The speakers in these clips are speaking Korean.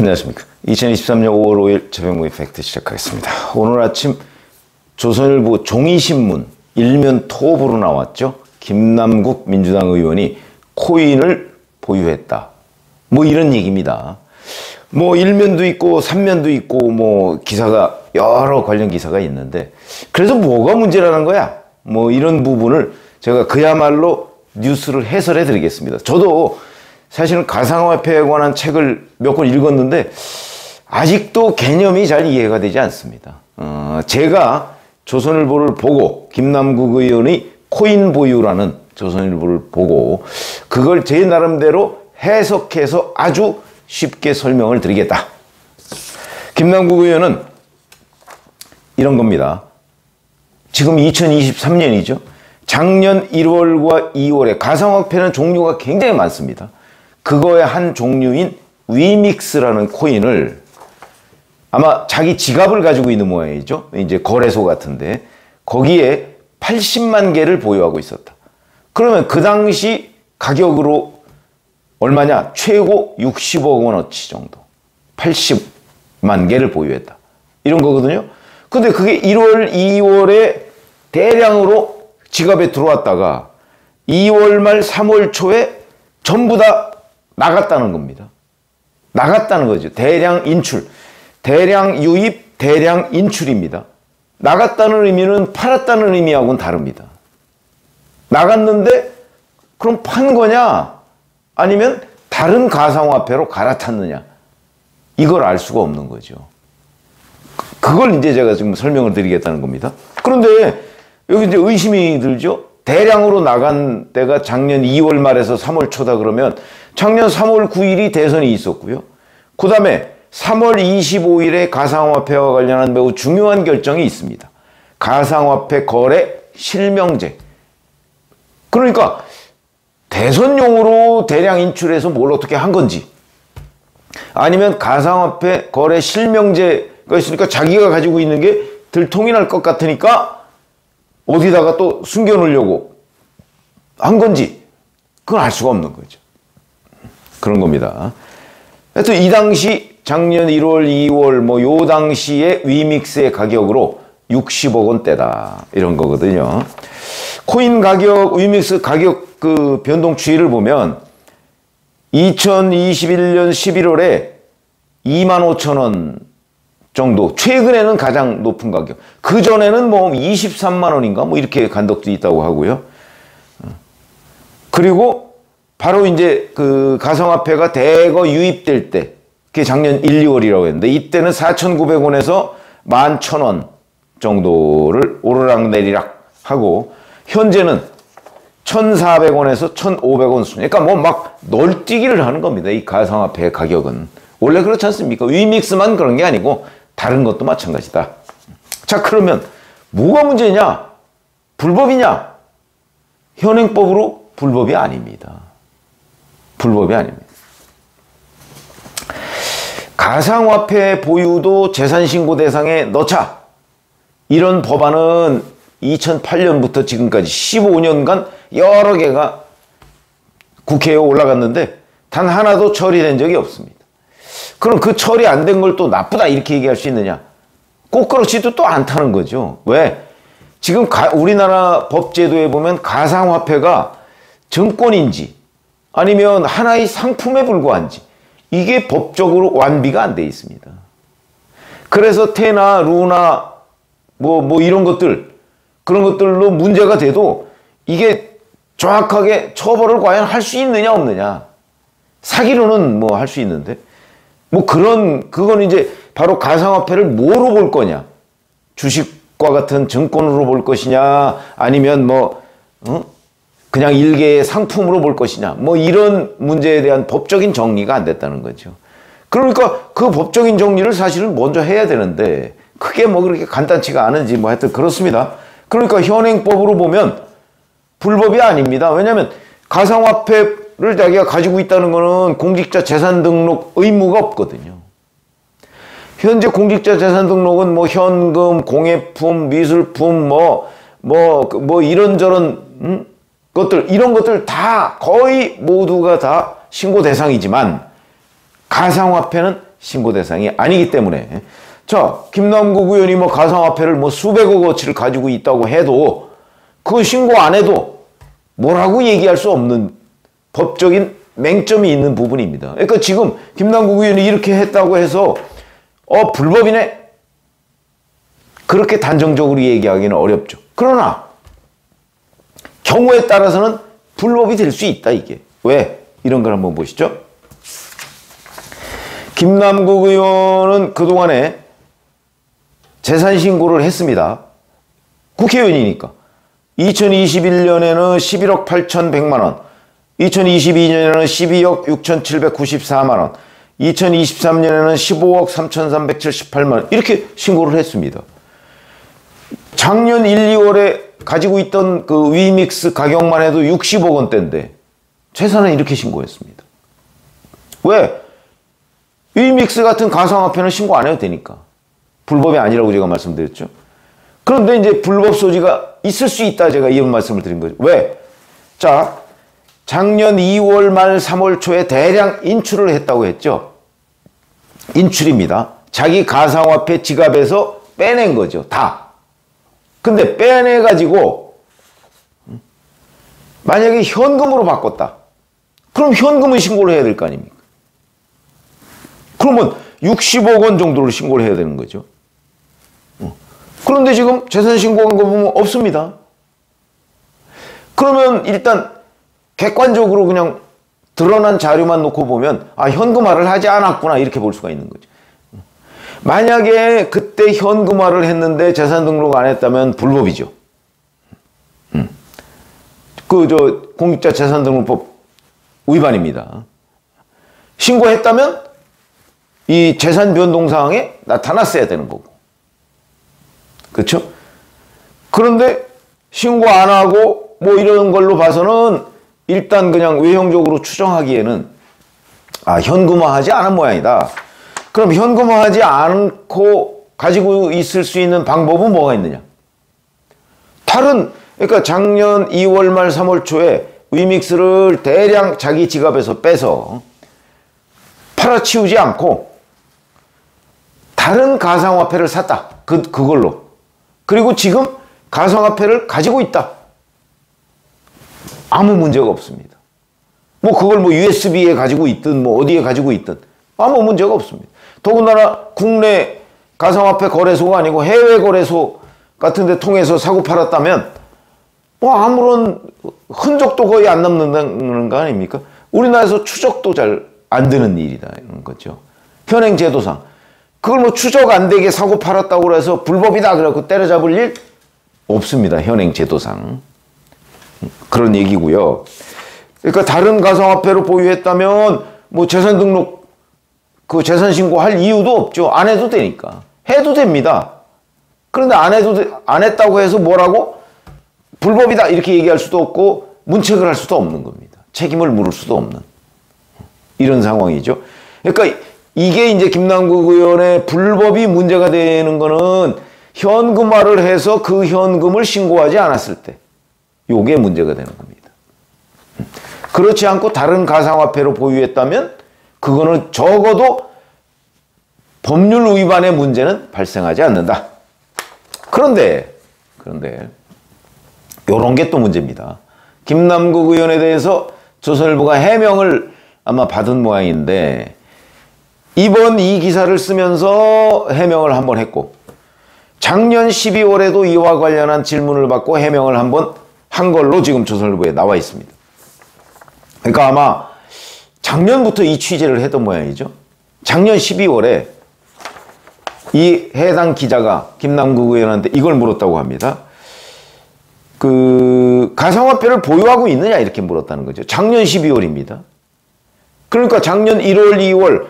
안녕하십니까. 2023년 5월 5일 최병국의 팩트 시작하겠습니다. 오늘 아침 조선일보 종이신문 일면 톱으로 나왔죠. 김남국 민주당 의원이 코인을 보유했다. 뭐 이런 얘기입니다. 뭐 일면도 있고 삼면도 있고 뭐 기사가 여러 관련 기사가 있는데 그래서 뭐가 문제라는 거야? 뭐 이런 부분을 제가 그야말로 뉴스를 해설해 드리겠습니다. 저도 사실은 가상화폐에 관한 책을 몇 권 읽었는데 아직도 개념이 잘 이해가 되지 않습니다. 제가 조선일보를 보고 김남국 의원이 코인 보유라는 조선일보를 보고 그걸 제 나름대로 해석해서 아주 쉽게 설명을 드리겠다. 김남국 의원은 이런 겁니다. 지금 2023년이죠. 작년 1월과 2월에 가상화폐는 종류가 굉장히 많습니다. 그거의 한 종류인 위믹스라는 코인을 아마 자기 지갑을 가지고 있는 모양이죠. 이제 거래소 같은데 거기에 80만 개를 보유하고 있었다. 그러면 그 당시 가격으로 얼마냐? 최고 60억 원어치 정도. 80만 개를 보유했다. 이런 거거든요. 근데 그게 1월, 2월에 대량으로 지갑에 들어왔다가 2월 말 3월 초에 전부 다 나갔다는 겁니다. 나갔다는 거죠. 대량 인출. 대량 유입, 대량 인출입니다. 나갔다는 의미는 팔았다는 의미하고는 다릅니다. 나갔는데 그럼 판 거냐? 아니면 다른 가상화폐로 갈아탔느냐? 이걸 알 수가 없는 거죠. 그걸 이제 제가 지금 설명을 드리겠다는 겁니다. 그런데 여기 이제 의심이 들죠? 대량으로 나간 때가 작년 2월 말에서 3월 초다 그러면 작년 3월 9일이 대선이 있었고요. 그 다음에 3월 25일에 가상화폐와 관련한 매우 중요한 결정이 있습니다. 가상화폐 거래 실명제. 그러니까 대선용으로 대량 인출해서 뭘 어떻게 한 건지 아니면 가상화폐 거래 실명제가 있으니까 자기가 가지고 있는 게 들통이 날 것 같으니까 어디다가 또 숨겨놓으려고 한 건지 그건 알 수가 없는 거죠. 그런 겁니다. 하여튼 이 당시 작년 1월, 2월 뭐 요 당시에 위믹스의 가격으로 60억 원대다. 이런 거거든요. 코인 가격, 위믹스 가격 그 변동 추이를 보면 2021년 11월에 25,000원 정도, 최근에는 가장 높은 가격. 그 전에는 뭐 23만 원인가 뭐 이렇게 간 적도 있다고 하고요. 그리고 바로 이제 그 가상화폐가 대거 유입될 때, 그게 작년 1, 2월이라고 했는데 이때는 4,900원에서 11,000원 정도를 오르락내리락 하고 현재는 1,400원에서 1,500원 수준. 그러니까 뭐 막 널뛰기를 하는 겁니다. 이 가상화폐 가격은. 원래 그렇지 않습니까? 위믹스만 그런 게 아니고 다른 것도 마찬가지다. 자, 그러면 뭐가 문제냐? 불법이냐? 현행법으로 불법이 아닙니다. 불법이 아닙니다. 가상화폐 보유도 재산신고 대상에 넣자. 이런 법안은 2008년부터 지금까지 15년간 여러 개가 국회에 올라갔는데 단 하나도 처리된 적이 없습니다. 그럼 그 처리 안 된 걸 또 나쁘다 이렇게 얘기할 수 있느냐? 꼭 그렇지도 또 않다는 거죠. 왜? 지금 우리나라 법제도에 보면 가상화폐가 증권인지 아니면 하나의 상품에 불과한지 이게 법적으로 완비가 안 돼 있습니다. 그래서 테나, 루나 뭐 이런 것들 그런 것들로 문제가 돼도 이게 정확하게 처벌을 과연 할 수 있느냐 없느냐. 사기로는 뭐 할 수 있는데 뭐 그거는 이제 바로 가상화폐를 뭐로 볼 거냐. 주식과 같은 증권으로 볼 것이냐 아니면 뭐 그냥 일개의 상품으로 볼 것이냐 뭐 이런 문제에 대한 법적인 정리가 안 됐다는 거죠. 그러니까 그 법적인 정리를 사실은 먼저 해야 되는데 크게 뭐 그렇게 간단치가 않은지 뭐 하여튼 그렇습니다. 그러니까 현행법으로 보면 불법이 아닙니다. 왜냐하면 가상화폐를 자기가 가지고 있다는 거는 공직자 재산 등록 의무가 없거든요. 현재 공직자 재산 등록은 뭐 현금, 공예품, 미술품 뭐 이런저런 것들 이런 것들 다 거의 모두가 다 신고 대상이지만 가상화폐는 신고 대상이 아니기 때문에. 자, 김남국 의원이 뭐 가상화폐를 뭐 수백억 어치를 가지고 있다고 해도 그거 신고 안 해도 뭐라고 얘기할 수 없는 법적인 맹점이 있는 부분입니다. 그러니까 지금 김남국 의원이 이렇게 했다고 해서 불법이네? 그렇게 단정적으로 얘기하기는 어렵죠. 그러나 경우에 따라서는 불법이 될 수 있다, 이게. 왜? 이런 걸 한번 보시죠. 김남국 의원은 그동안에 재산 신고를 했습니다. 국회의원이니까. 2021년에는 11억 8,100만 원, 2022년에는 12억 6,794만 원, 2023년에는 15억 3,378만 원 이렇게 신고를 했습니다. 작년 1, 2월에 가지고 있던 그 위믹스 가격만 해도 60억 원대인데 재산은 이렇게 신고했습니다. 왜? 위믹스 같은 가상화폐는 신고 안 해도 되니까. 불법이 아니라고 제가 말씀드렸죠. 그런데 이제 불법 소지가 있을 수 있다, 제가 이런 말씀을 드린 거죠. 왜? 자, 작년 2월 말 3월 초에 대량 인출을 했다고 했죠. 인출입니다. 자기 가상화폐 지갑에서 빼낸 거죠. 다. 근데 빼내가지고 만약에 현금으로 바꿨다. 그럼 현금은 신고를 해야 될 거 아닙니까? 그러면 60억 원 정도를 신고를 해야 되는 거죠. 그런데 지금 재산 신고한 거 보면 없습니다. 그러면 일단 객관적으로 그냥 드러난 자료만 놓고 보면 현금화를 하지 않았구나 이렇게 볼 수가 있는 거죠. 만약에 그때 현금화를 했는데 재산 등록 안 했다면 불법이죠. 공직자 재산 등록법 위반입니다. 신고했다면 이 재산 변동 사항에 나타났어야 되는 거고. 그렇죠? 그런데 신고 안 하고 뭐 이런 걸로 봐서는 일단 그냥 외형적으로 추정하기에는 현금화하지 않은 모양이다. 그럼 현금화하지 않고 가지고 있을 수 있는 방법은 뭐가 있느냐? 그러니까 작년 2월 말 3월 초에 위믹스를 대량 자기 지갑에서 빼서 팔아치우지 않고 다른 가상화폐를 샀다. 그걸로. 그리고 지금 가상화폐를 가지고 있다. 아무 문제가 없습니다. 그걸 USB에 가지고 있든 어디에 가지고 있든 아무 문제가 없습니다. 더군다나 국내 가상화폐 거래소가 아니고 해외 거래소 같은 데 통해서 사고 팔았다면 아무런 흔적도 거의 안 남는 거 아닙니까? 우리나라에서 추적도 잘 안 되는 일이다 이런 거죠. 현행 제도상 그걸 추적 안 되게 사고 팔았다고 해서 불법이다 그래갖고 때려잡을 일 없습니다. 현행 제도상. 그런 얘기고요. 그러니까 다른 가상화폐로 보유했다면 재산 등록 재산 신고할 이유도 없죠. 안 해도 되니까. 해도 됩니다. 그런데 안 했다고 해서 뭐라고 불법이다 이렇게 얘기할 수도 없고 문책을 할 수도 없는 겁니다. 책임을 물을 수도 없는 이런 상황이죠. 그러니까 이게 이제 김남국 의원의 불법이 문제가 되는 거는 현금화를 해서 그 현금을 신고하지 않았을 때 요게 문제가 되는 겁니다. 그렇지 않고 다른 가상화폐로 보유했다면 그거는 적어도 법률 위반의 문제는 발생하지 않는다. 그런데 요런 게 또 문제입니다. 김남국 의원에 대해서 조선일보가 해명을 아마 받은 모양인데 이번 이 기사를 쓰면서 해명을 한번 했고 작년 12월에도 이와 관련한 질문을 받고 해명을 한번 한 걸로 지금 조선일보에 나와 있습니다. 그러니까 아마 작년부터 이 취재를 했던 모양이죠. 작년 12월에 이 해당 기자가 김남국 의원한테 이걸 물었다고 합니다. 가상화폐를 보유하고 있느냐 이렇게 물었다는 거죠. 작년 12월입니다. 그러니까 작년 1월, 2월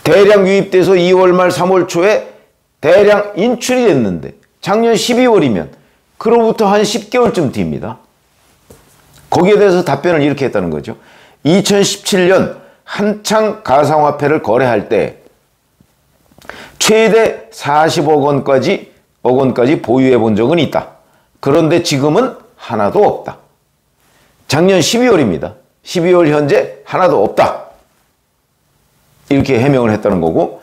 대량 유입돼서 2월 말 3월 초에 대량 인출이 됐는데 작년 12월이면 그로부터 한 10개월쯤 뒤입니다. 거기에 대해서 답변을 이렇게 했다는 거죠. 2017년 한창 가상화폐를 거래할 때 최대 40억 원까지 보유해 본 적은 있다. 그런데 지금은 하나도 없다. 작년 12월입니다. 12월 현재 하나도 없다. 이렇게 해명을 했다는 거고,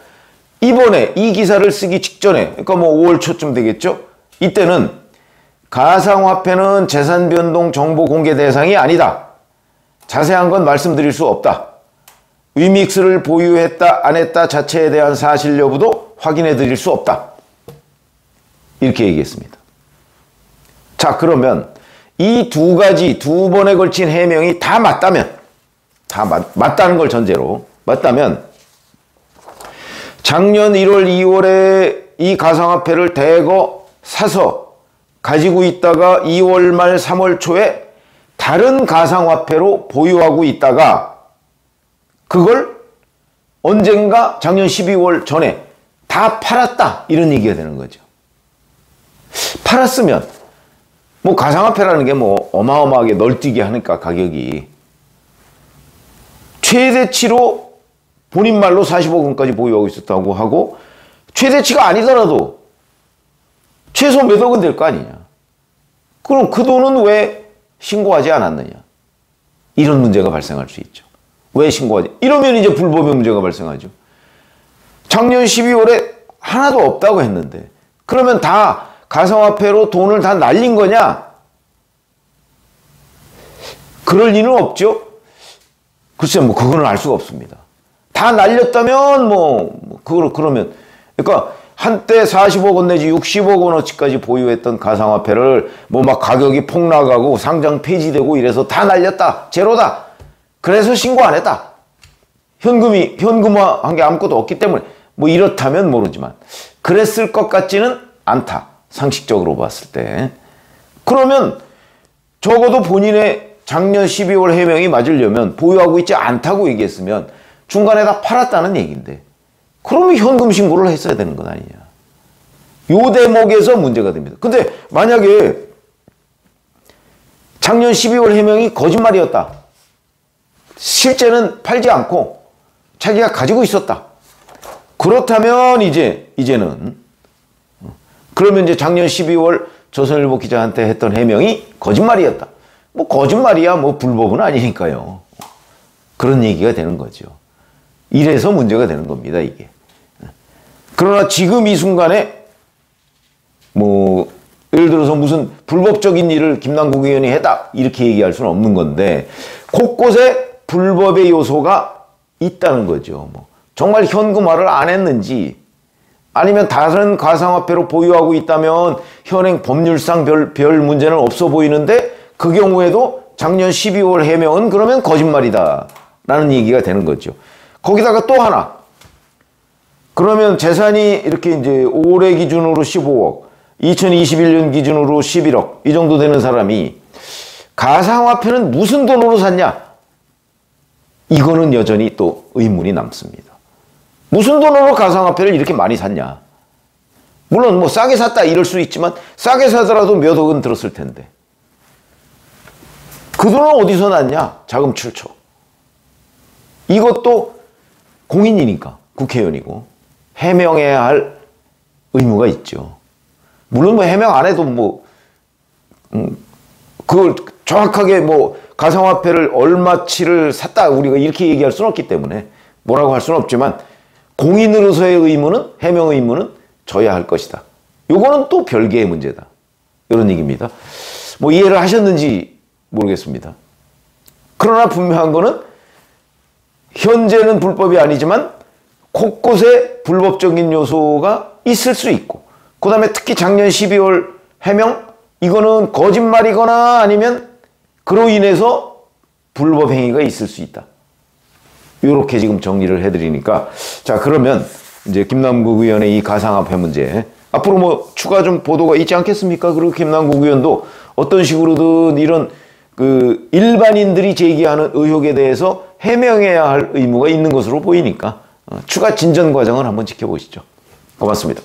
이번에 이 기사를 쓰기 직전에, 그러니까 뭐 5월 초쯤 되겠죠? 이때는 가상화폐는 재산 변동 정보 공개 대상이 아니다. 자세한 건 말씀드릴 수 없다. 위믹스를 보유했다 안 했다 자체에 대한 사실 여부도 확인해 드릴 수 없다. 이렇게 얘기했습니다. 자, 그러면 이 두 가지, 두 번에 걸친 해명이 다 맞다면, 맞다는 걸 전제로, 맞다면 작년 1월, 2월에 이 가상화폐를 대거 사서 가지고 있다가 2월 말 3월 초에 다른 가상화폐로 보유하고 있다가 그걸 언젠가 작년 12월 전에 다 팔았다, 이런 얘기가 되는 거죠. 팔았으면 뭐 가상화폐라는 게 뭐 어마어마하게 널뛰게 하니까 가격이 최대치로 본인 말로 40억 원까지 보유하고 있었다고 하고, 최대치가 아니더라도 최소 몇 억은 될 거 아니냐. 그럼 그 돈은 왜 신고하지 않았느냐. 이런 문제가 발생할 수 있죠. 왜 신고하지? 이러면 이제 불법의 문제가 발생하죠. 작년 12월에 하나도 없다고 했는데 그러면 다 가상화폐로 돈을 다 날린 거냐? 그럴 리는 없죠. 글쎄, 뭐 그거는 알 수가 없습니다. 다 날렸다면 그러면, 그러니까 한때 40억 원 내지 60억 원어치까지 보유했던 가상화폐를 뭐 막 가격이 폭락하고 상장 폐지되고 이래서 다 날렸다, 제로다, 그래서 신고 안 했다, 현금화한 게 아무것도 없기 때문에, 뭐 이렇다면 모르지만 그랬을 것 같지는 않다, 상식적으로 봤을 때. 그러면 적어도 본인의 작년 12월 해명이 맞으려면 보유하고 있지 않다고 얘기했으면 중간에 다 팔았다는 얘기인데, 그러면 현금 신고를 했어야 되는 것 아니냐. 요 대목에서 문제가 됩니다. 근데 만약에 작년 12월 해명이 거짓말이었다, 실제는 팔지 않고 자기가 가지고 있었다, 그렇다면 이제는 그러면 이제 작년 12월 조선일보 기자한테 했던 해명이 거짓말이었다. 뭐 거짓말이야 뭐 불법은 아니니까요. 그런 얘기가 되는 거죠. 이래서 문제가 되는 겁니다, 이게. 그러나 지금 이 순간에 뭐 예를 들어서 무슨 불법적인 일을 김남국 의원이 했다, 이렇게 얘기할 수는 없는 건데 곳곳에 불법의 요소가 있다는 거죠. 뭐 정말 현금화를 안 했는지, 아니면 다른 가상화폐로 보유하고 있다면 현행 법률상 별 문제는 없어 보이는데 그 경우에도 작년 12월 해명은 그러면 거짓말이다 라는 얘기가 되는 거죠. 거기다가 또 하나, 그러면 재산이 이렇게 이제 올해 기준으로 15억, 2021년 기준으로 11억 이 정도 되는 사람이 가상화폐는 무슨 돈으로 샀냐? 이거는 여전히 또 의문이 남습니다. 무슨 돈으로 가상화폐를 이렇게 많이 샀냐? 물론 뭐 싸게 샀다 이럴 수 있지만 싸게 사더라도 몇 억은 들었을 텐데 그 돈은 어디서 났냐? 자금 출처. 이것도 공인이니까, 국회의원이고 해명해야 할 의무가 있죠. 물론 뭐 해명 안 해도 그걸 정확하게 뭐 가상화폐를 얼마치를 샀다 우리가 이렇게 얘기할 수는 없기 때문에 뭐라고 할 수는 없지만 공인으로서의 의무는, 해명 의무는 져야 할 것이다. 요거는 또 별개의 문제다, 이런 얘기입니다. 뭐 이해를 하셨는지 모르겠습니다. 그러나 분명한 거는 현재는 불법이 아니지만 곳곳에 불법적인 요소가 있을 수 있고, 그 다음에 특히 작년 12월 해명, 이거는 거짓말이거나 아니면 그로 인해서 불법 행위가 있을 수 있다. 이렇게 지금 정리를 해드리니까, 자, 그러면 이제 김남국 의원의 이 가상화폐 문제, 앞으로 뭐 추가 좀 보도가 있지 않겠습니까? 그리고 김남국 의원도 어떤 식으로든 이런 그 일반인들이 제기하는 의혹에 대해서 해명해야 할 의무가 있는 것으로 보이니까 추가 진전 과정을 한번 지켜보시죠. 고맙습니다.